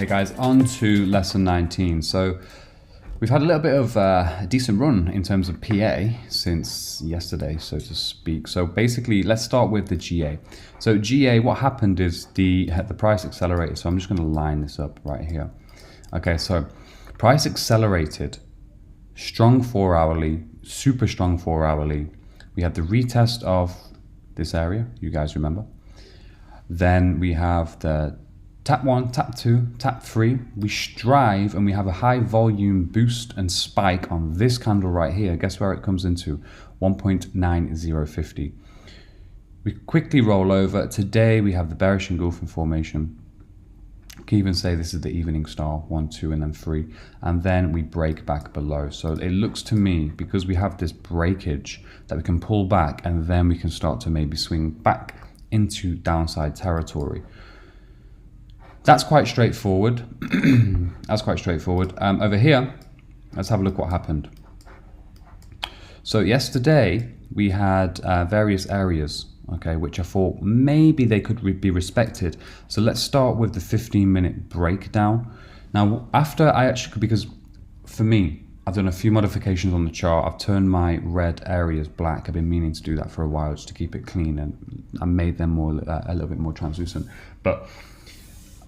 Okay guys, on to lesson 19. So we've had a little bit of a decent run in terms of PA since yesterday, so to speak. So basically, let's start with the GA. So GA, what happened is the price accelerated. So I'm just going to line this up right here. Okay, so price accelerated, strong 4 hourly, super strong 4 hourly. We had the retest of this area, you guys remember. Then we have the tap 1, tap 2, tap 3. We strive and we have a high volume boost and spike on this candle right here. Guess where it comes into? 1.9050. We quickly roll over. Today we have the bearish engulfing formation. You can even say this is the evening star, 1, 2, and then 3. And then we break back below. So it looks to me, because we have this breakage, that we can pull back and then we can start to maybe swing back into downside territory. That's quite straightforward. That's quite straightforward. Over here, let's have a look what happened. So yesterday we had various areas, okay, which I thought maybe they could be respected. So let's start with the 15-minute breakdown. Now, after I actually, because for me, I've done a few modifications on the chart. I've turned my red areas black. I've been meaning to do that for a while just to keep it clean, and I made them more a little bit more translucent. But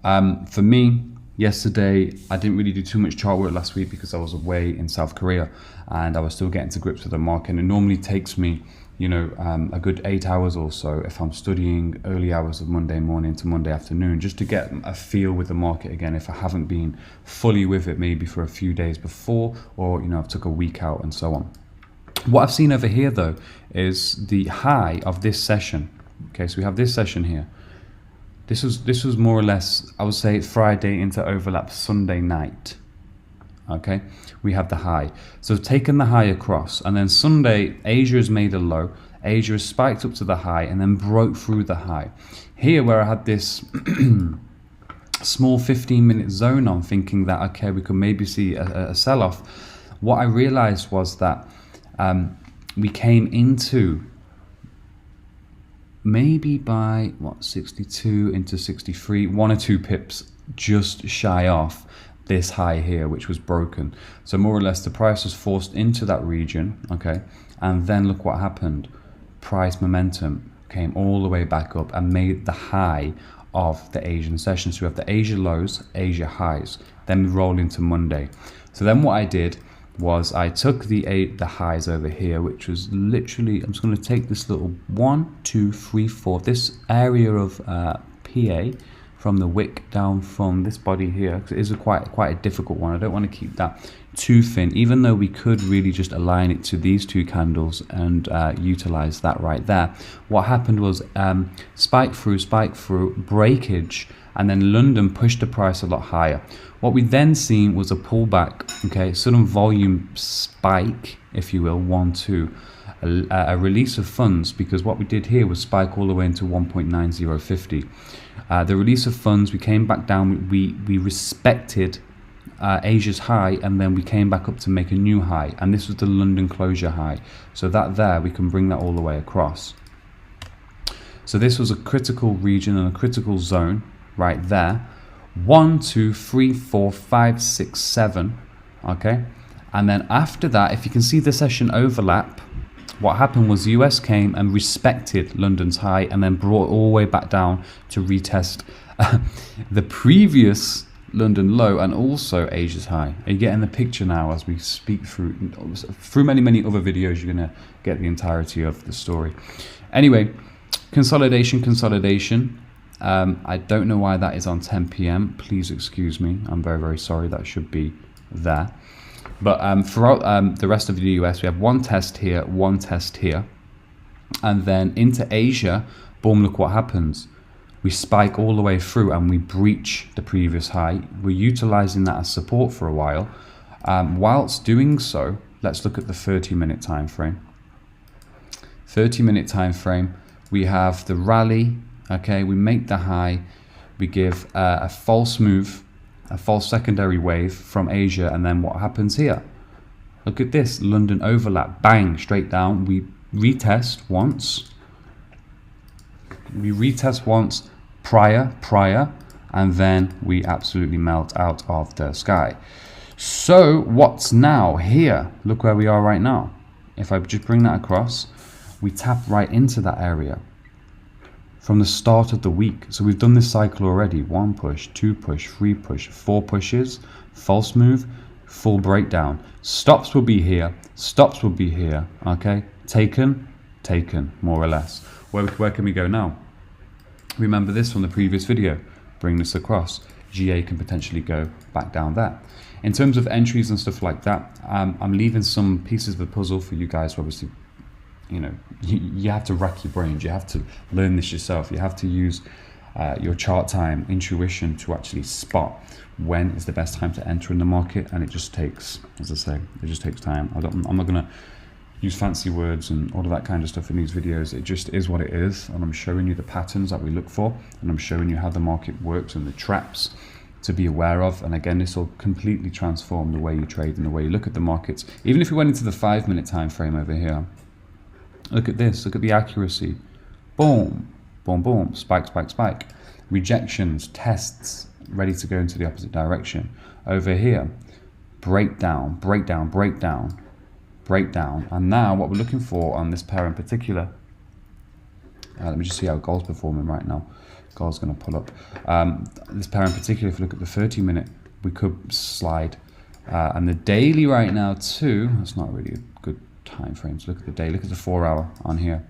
for me, yesterday, I didn't really do too much chart work last week because I was away in South Korea and I was still getting to grips with the market. And it normally takes me, you know, a good 8 hours or so if I'm studying early hours of Monday morning to Monday afternoon, just to get a feel with the market again if I haven't been fully with it maybe for a few days before, or, you know, I've took a week out and so on. What I've seen over here though is the high of this session. Okay, so we have this session here. This was more or less, I would say, Friday into overlap Sunday night. Okay, we have the high. So taken the high across, and then Sunday, Asia has made a low. Asia has spiked up to the high and then broke through the high. Here, where I had this small 15-minute zone on, thinking that, okay, we could maybe see a sell-off. What I realized was that we came into maybe by what, 62 into 63, 1 or 2 pips just shy off this high here, which was broken. So more or less the price was forced into that region, okay, and then look what happened. Price momentum came all the way back up and made the high of the Asian session. So we have the Asia lows, Asia highs, then we roll into Monday. So then what I did was I took the highs over here, which was literally, I'm just going to take this little 1, 2, 3, 4, this area of PA from the wick down from this body here, because it is quite a difficult one. I don't want to keep that too thin, even though we could really just align it to these 2 candles and utilize that right there. What happened was spike through, breakage, and then London pushed the price a lot higher. What we then seen was a pullback, okay, sudden volume spike, if you will, 1, 2, a release of funds, because what we did here was spike all the way into 1.9050. The release of funds, we came back down, we respected Asia's high, and then we came back up to make a new high, and this was the London closure high. So that there, we can bring that all the way across. So this was a critical region and a critical zone right there. 1, 2, 3, 4, 5, 6, 7, okay, and then after that, if you can see the session overlap, what happened was US came and respected London's high and then brought all the way back down to retest the previous London low and also Asia's high. Are you getting the picture now as we speak through many other videos? You're gonna get the entirety of the story. Anyway, consolidation. I don't know why that is on 10 p.m. Please excuse me. I'm very, very sorry. That should be there. But throughout the rest of the US, we have 1 test here, 1 test here. And then into Asia, boom, look what happens. We spike all the way through and we breach the previous high. We're utilizing that as support for a while. Whilst doing so, let's look at the 30-minute time frame. 30-minute time frame, we have the rally. Okay, we make the high, we give a false move, a false secondary wave from Asia, and then what happens here? Look at this, London overlap, bang, straight down. We retest once, prior, and then we absolutely melt out of the sky. So what's now here? Look where we are right now. If I just bring that across, we tap right into that area from the start of the week. So we've done this cycle already. 1 push, 2 push, 3 push, 4 pushes, false move, full breakdown. Stops will be here, stops will be here, okay? Taken, more or less. Where can we go now? Remember this from the previous video. Bring this across. GA can potentially go back down there. In terms of entries and stuff like that, I'm leaving some pieces of the puzzle for you guys. Obviously, you know, you have to rack your brains. You have to learn this yourself. You have to use your chart time, intuition to actually spot when is the best time to enter in the market. And it just takes, as I say, it just takes time. I'm not going to use fancy words and all of that kind of stuff in these videos. It just is what it is. And I'm showing you the patterns that we look for. And I'm showing you how the market works and the traps to be aware of. And again, this will completely transform the way you trade and the way you look at the markets. Even if we went into the 5-minute time frame over here, look at this, look at the accuracy. Boom, boom, boom, spike, spike, spike. Rejections, tests, ready to go into the opposite direction. Over here, breakdown, breakdown, breakdown, breakdown. And now what we're looking for on this pair in particular, let me just see how gold's performing right now. Gold's going to pull up. This pair in particular, if you look at the 30-minute, we could slide. And the daily right now too, that's not really a good time frame to look at the day. Look at the 4-hour on here.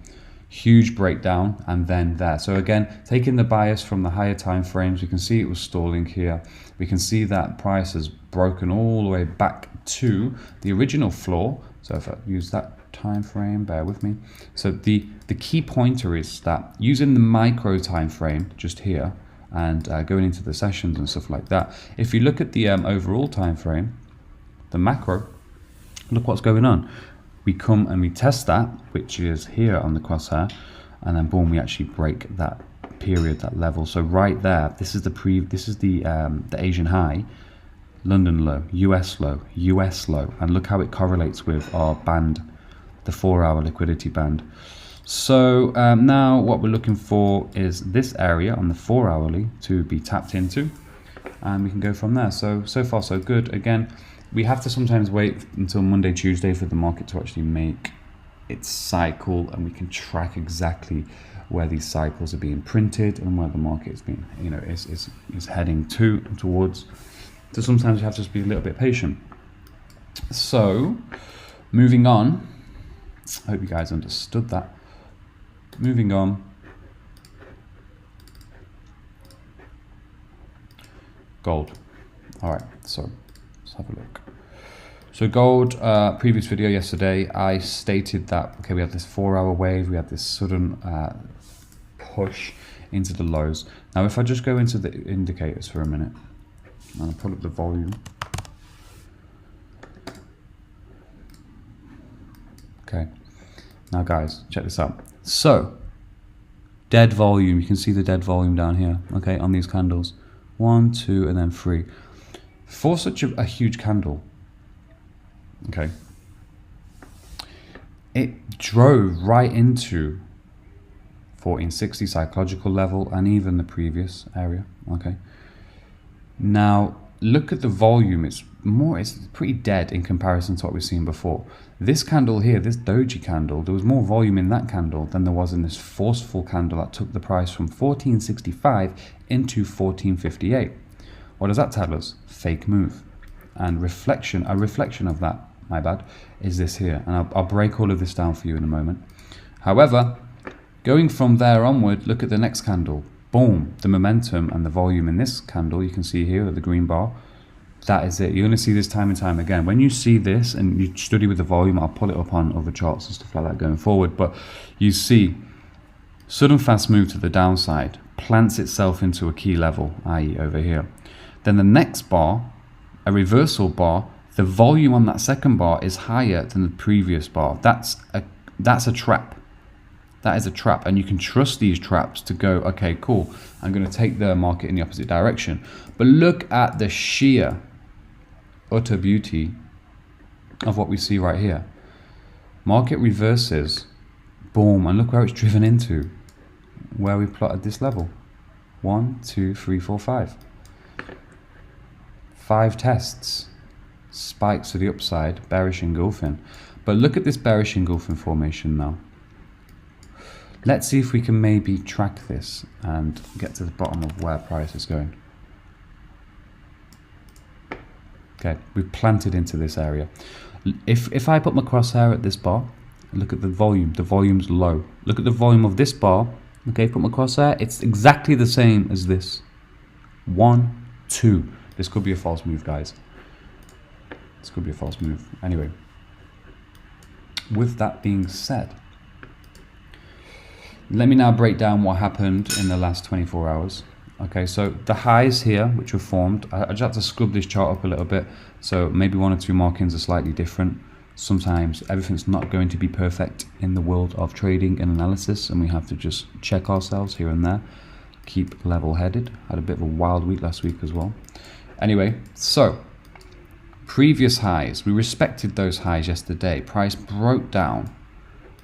Huge breakdown and then there. So again, taking the bias from the higher time frames, we can see it was stalling here. We can see that price has broken all the way back to the original floor. So if I use that time frame, bear with me. So the key pointer is that using the micro time frame just here and going into the sessions and stuff like that, if you look at the overall time frame, the macro, look what's going on. We come and we test that, which is here on the crosshair, and then boom, we actually break that period, that level. So right there, this is the Asian high, London low, US low, US low, and look how it correlates with our band, the 4-hour liquidity band. So now what we're looking for is this area on the 4-hourly to be tapped into, and we can go from there. So far so good. Again, we have to sometimes wait until Monday, Tuesday for the market to actually make its cycle, and we can track exactly where these cycles are being printed and where the market is being, you know, is heading towards. So sometimes you have to just be a little bit patient. So moving on, I hope you guys understood that. Moving on. Gold. All right, so let's have a look. So gold, previous video yesterday, I stated that, okay, we had this 4-hour wave, we had this sudden push into the lows. Now, if I just go into the indicators for a minute, and I'll pull up the volume. Okay, now guys, check this out. So, dead volume, you can see the dead volume down here, okay, on these candles. 1, 2, and then 3. For such a huge candle, okay, it drove right into 1460 psychological level and even the previous area, okay. Now look at the volume, it's pretty dead in comparison to what we've seen before. This candle here, this doji candle, there was more volume in that candle than there was in this forceful candle that took the price from 1465 into 1458. What does that tell us? Fake move. And a reflection of that, my bad, is this here. And I'll break all of this down for you in a moment. However, going from there onward, look at the next candle. Boom, the momentum and the volume in this candle, you can see here with the green bar, that is it. You're going to see this time and time again. When you see this and you study with the volume, I'll pull it up on other charts and stuff like that going forward, but you see sudden fast move to the downside, plants itself into a key level, i.e. over here. Then the next bar, a reversal bar, the volume on that second bar is higher than the previous bar. That's a trap. That is a trap, and you can trust these traps to go, okay, cool, I'm going to take the market in the opposite direction. But look at the sheer, utter beauty of what we see right here. Market reverses, boom, and look where it's driven into, where we've plotted this level. 1, 2, 3, 4, 5. 5 tests. Spikes to the upside, bearish engulfing. But look at this bearish engulfing formation now. Let's see if we can maybe track this and get to the bottom of where price is going. Okay, we've planted into this area. If I put my crosshair at this bar, look at the volume's low. Look at the volume of this bar. Okay, put my crosshair, it's exactly the same as this. 1, 2. This could be a false move, guys. This could be a false move. Anyway, with that being said, let me now break down what happened in the last 24 hours. Okay, so the highs here, which were formed, I just have to scrub this chart up a little bit. So maybe 1 or 2 markings are slightly different. Sometimes everything's not going to be perfect in the world of trading and analysis, and we have to just check ourselves here and there. Keep level-headed. Had a bit of a wild week last week as well. Anyway, so previous highs, we respected those highs yesterday. Price broke down.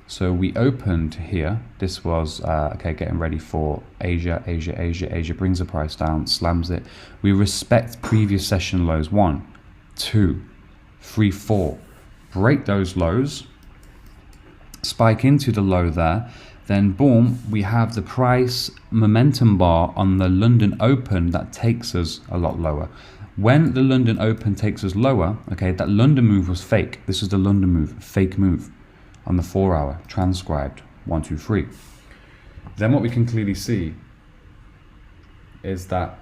So we opened here. This was, okay, getting ready for Asia. Asia brings the price down, slams it. We respect previous session lows. 1, 2, 3, 4. Break those lows. Spike into the low there. Then boom, we have the price momentum bar on the London Open that takes us a lot lower. When the London Open takes us lower, okay, that London move was fake. This was the London move, fake move. On the 4 hour, transcribed, 1, 2, 3. Then what we can clearly see is that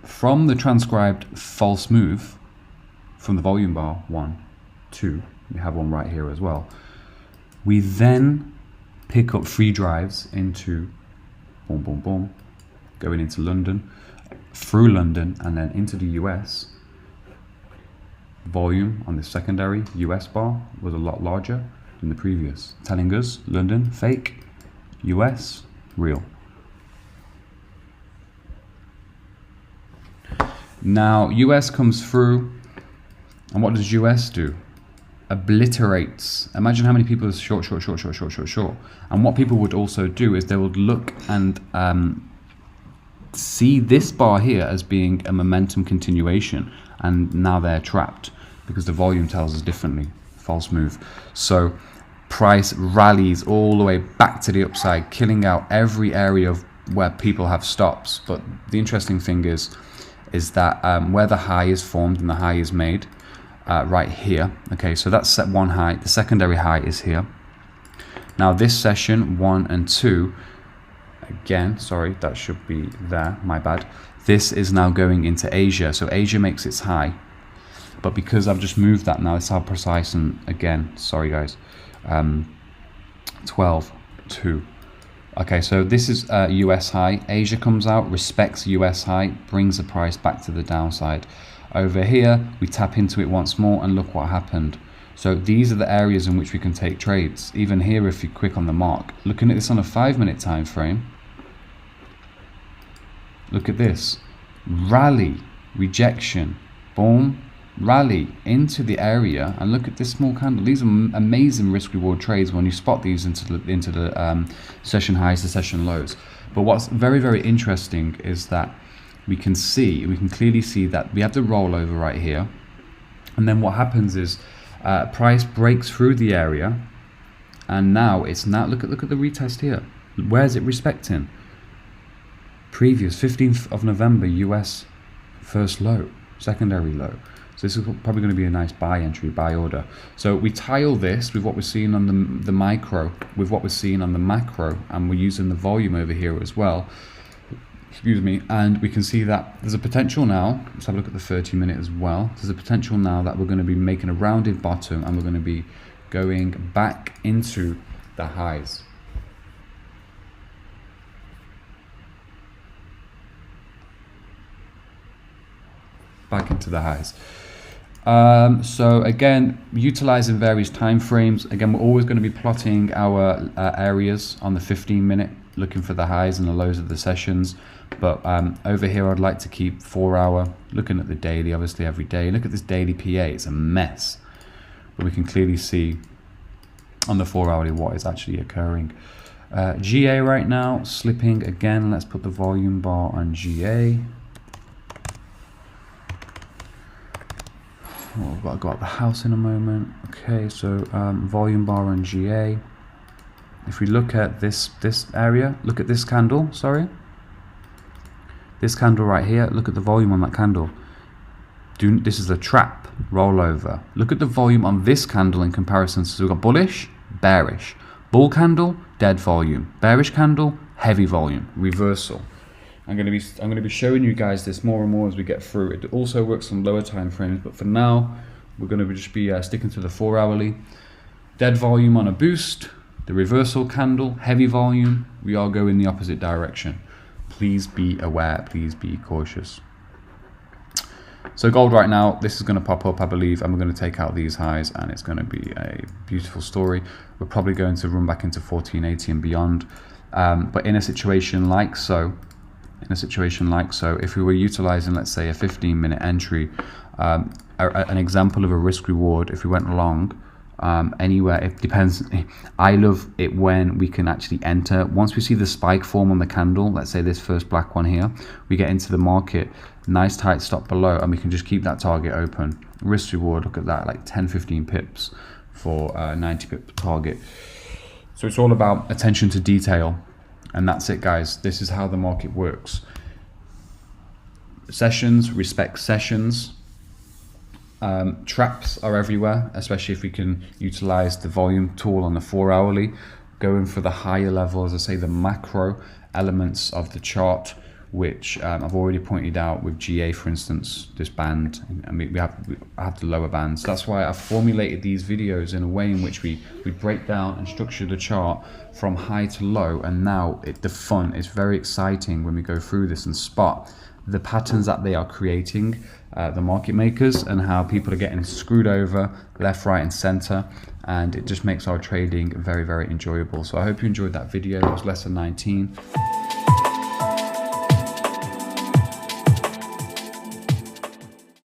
from the transcribed false move, from the volume bar, 1, 2, we have one right here as well, we then pick up 3 drives into boom, boom, boom, going into London, through London, and then into the US. Volume on the secondary US bar was a lot larger than the previous, telling us London fake, US real. Now US comes through, and what does US do? Obliterates. Imagine how many people are short. And what people would also do is they would look and see this bar here as being a momentum continuation, and now they're trapped because the volume tells us differently. False move. So price rallies all the way back to the upside, killing out every area of where people have stops. But the interesting thing is that where the high is formed and the high is made, right here. Okay, so that's set 1 high. The secondary high is here. Now this session 1 and 2, again, sorry, that should be there, my bad. This is now going into Asia, so Asia makes its high. But because I've just moved that now, it's how precise, and again, sorry guys, 12, 2. Okay, so this is US high. Asia comes out, respects US high, brings the price back to the downside. Over here, we tap into it once more, and look what happened. So these are the areas in which we can take trades. Even here, if you click on the mark, looking at this on a 5-minute time frame, look at this. Rally, rejection, boom, rally into the area, and look at this small candle. These are amazing risk reward trades when you spot these into the session highs to session lows. But what's very, very interesting is that we can clearly see that we have the rollover right here, and then what happens is price breaks through the area, and now it's look at the retest here. Where is it respecting? Previous 15th of November US first low, secondary low. So this is probably going to be a nice buy entry, buy order. So we tile this with what we're seeing on the micro, with what we're seeing on the macro, and we're using the volume over here as well. Excuse me, and we can see that there's a potential now. Let's have a look at the 30-minute as well. There's a potential now that we're going to be making a rounded bottom, and we're going to be going back into the highs. Back into the highs. So again, utilizing various time frames. Again, we're always going to be plotting our areas on the 15-minute, looking for the highs and the lows of the sessions. But over here, I'd like to keep 4 hour, looking at the daily, obviously every day. Look at this daily PA, it's a mess. But we can clearly see on the 4 hourly what is actually occurring. GA right now, slipping again. Let's put the volume bar on GA. Oh, I've got to go out the house in a moment. Okay, so volume bar on GA. If we look at this area, look at this candle, sorry. This candle right here, look at the volume on that candle. This is a trap rollover. Look at the volume on this candle in comparison. So we've got bullish, bearish. Bull candle, dead volume. Bearish candle, heavy volume. Reversal. I'm going to be showing you guys this more and more as we get through. It also works on lower time frames, but for now, we're going to just be sticking to the 4 hourly. Dead volume on a boost. The reversal candle, heavy volume. We are going the opposite direction. Please be aware. Please be cautious. So gold right now, this is going to pop up, I believe, and we're going to take out these highs, and it's going to be a beautiful story. We're probably going to run back into 1480 and beyond. But in a situation like so, if we were utilizing, let's say, a 15-minute entry, an example of a risk reward, if we went long, anywhere, it depends. I love it when we can actually enter. Once we see the spike form on the candle, let's say this first black one here, we get into the market, nice tight stop below, and we can just keep that target open. Risk reward, look at that, like 10-15 pips for 90 pip target. So it's all about attention to detail, and that's it, guys. This is how the market works. Sessions, respect sessions. Traps are everywhere, especially if we can utilize the volume tool on the 4 hourly, going for the higher level, as I say, the macro elements of the chart, which I've already pointed out with GA, for instance, this band. I mean, we have the lower bands. That's why I've formulated these videos in a way in which we break down and structure the chart from high to low, and now the fun is very exciting when we go through this and spot the patterns that they are creating, the market makers, and how people are getting screwed over left, right, and center, and it just makes our trading very, very enjoyable. So I hope you enjoyed that video. It was lesson 19.